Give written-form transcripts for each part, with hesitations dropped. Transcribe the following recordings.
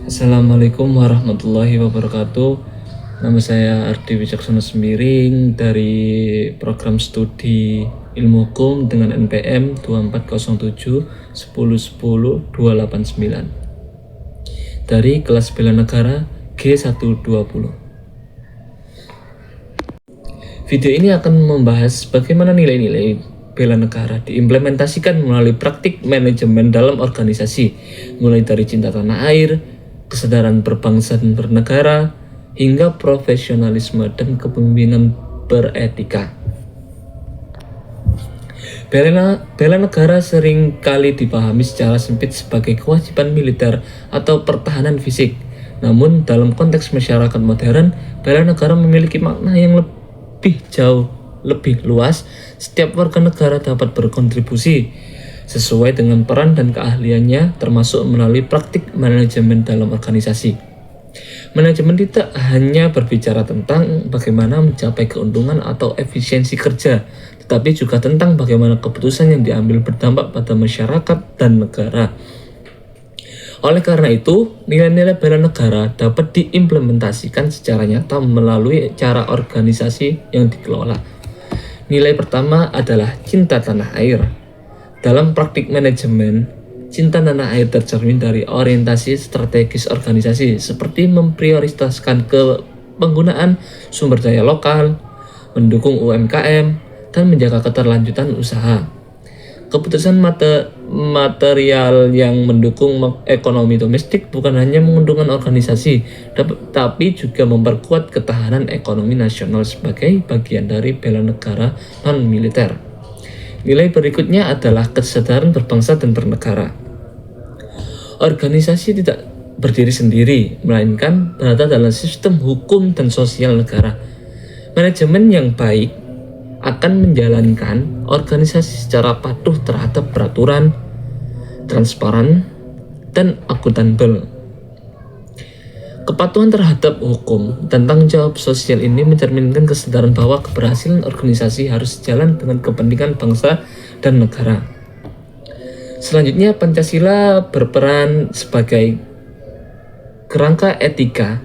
Assalamualaikum warahmatullahi wabarakatuh. Nama saya Ardi Wicaksana Semiring dari program studi Ilmu Hukum dengan NPM 2407 1010 289 dari kelas bela negara G120. Video ini akan membahas bagaimana nilai-nilai bela negara diimplementasikan melalui praktik manajemen dalam organisasi, mulai dari cinta tanah air, kesadaran berbangsa dan bernegara, hingga profesionalisme dan kepemimpinan beretika. Bela negara sering kali dipahami secara sempit sebagai kewajiban militer atau pertahanan fisik. Namun dalam konteks masyarakat modern, bela negara memiliki makna yang lebih luas. Setiap warga negara dapat berkontribusi sesuai dengan peran dan keahliannya, termasuk melalui praktik manajemen dalam organisasi. Manajemen tidak hanya berbicara tentang bagaimana mencapai keuntungan atau efisiensi kerja, tetapi juga tentang bagaimana keputusan yang diambil berdampak pada masyarakat dan negara. Oleh karena itu, nilai-nilai bela negara dapat diimplementasikan secara nyata melalui cara organisasi yang dikelola. Nilai pertama adalah cinta tanah air. Dalam praktik manajemen, cinta tanah air tercermin dari orientasi strategis organisasi seperti memprioritaskan penggunaan sumber daya lokal, mendukung UMKM, dan menjaga keterlanjutan usaha. Keputusan material yang mendukung ekonomi domestik bukan hanya menguntungkan organisasi, tapi juga memperkuat ketahanan ekonomi nasional sebagai bagian dari bela negara non-militer. Nilai berikutnya adalah kesadaran berbangsa dan bernegara. Organisasi tidak berdiri sendiri, melainkan berada dalam sistem hukum dan sosial negara. Manajemen yang baik akan menjalankan organisasi secara patuh terhadap peraturan, transparan, dan akuntabel. Kepatuhan terhadap hukum dan tanggung jawab sosial ini mencerminkan kesadaran bahwa keberhasilan organisasi harus sejalan dengan kepentingan bangsa dan negara. Selanjutnya, Pancasila berperan sebagai kerangka etika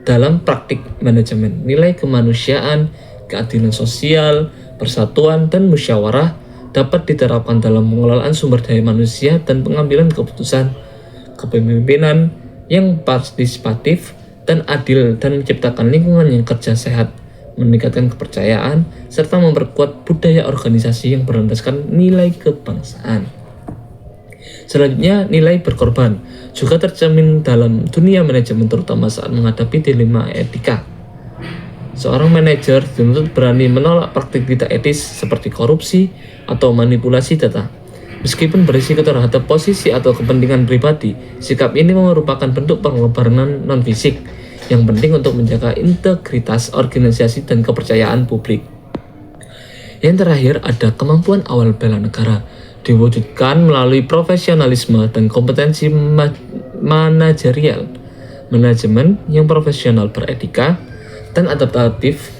dalam praktik manajemen. Nilai kemanusiaan, keadilan sosial, persatuan, dan musyawarah dapat diterapkan dalam pengelolaan sumber daya manusia dan pengambilan keputusan. Kepemimpinan yang partisipatif dan adil dan menciptakan lingkungan yang kerja sehat, meningkatkan kepercayaan, serta memperkuat budaya organisasi yang berlandaskan nilai kebangsaan. Selanjutnya, nilai berkorban juga tercermin dalam dunia manajemen, terutama saat menghadapi dilema etika. Seorang manajer dituntut berani menolak praktik tidak etis seperti korupsi atau manipulasi data. Meskipun berisiko terhadap posisi atau kepentingan pribadi, sikap ini merupakan bentuk pengorbanan non-fisik yang penting untuk menjaga integritas organisasi dan kepercayaan publik. Yang terakhir ada kemampuan awal bela negara, diwujudkan melalui profesionalisme dan kompetensi manajerial. Manajemen yang profesional, beretika, dan adaptatif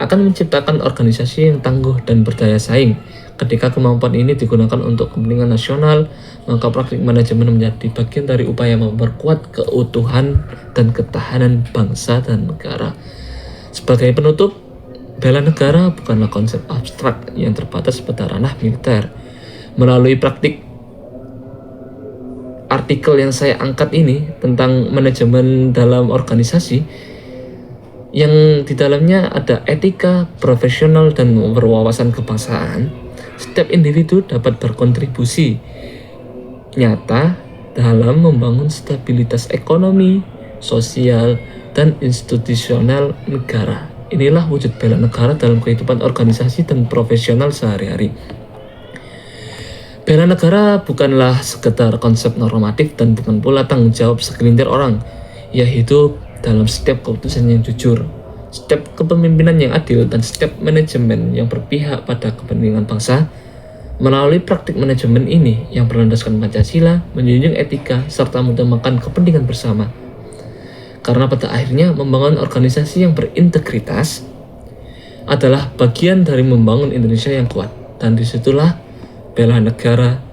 akan menciptakan organisasi yang tangguh dan berdaya saing. Ketika kemampuan ini digunakan untuk kepentingan nasional, maka praktik manajemen menjadi bagian dari upaya memperkuat keutuhan dan ketahanan bangsa dan negara. Sebagai penutup, bela negara bukanlah konsep abstrak yang terbatas pada ranah militer. Melalui praktik artikel yang saya angkat ini tentang manajemen dalam organisasi, yang di dalamnya ada etika, profesional, dan berwawasan kebangsaan, setiap individu dapat berkontribusi nyata dalam membangun stabilitas ekonomi, sosial, dan institusional negara. Inilah wujud bela negara dalam kehidupan organisasi dan profesional sehari-hari. Bela negara bukanlah sekedar konsep normatif dan bukan pula tanggung jawab segelintir orang. Ia hidup dalam setiap keputusan yang jujur, setiap kepemimpinan yang adil, dan setiap manajemen yang berpihak pada kepentingan bangsa. Melalui praktik manajemen ini yang berlandaskan Pancasila, menjunjung etika, serta mengutamakan kepentingan bersama. Karena pada akhirnya membangun organisasi yang berintegritas adalah bagian dari membangun Indonesia yang kuat, dan disitulah bela negara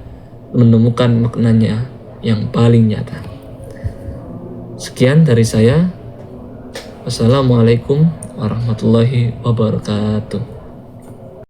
menemukan maknanya yang paling nyata. Sekian dari saya. Wassalamualaikum warahmatullahi wabarakatuh.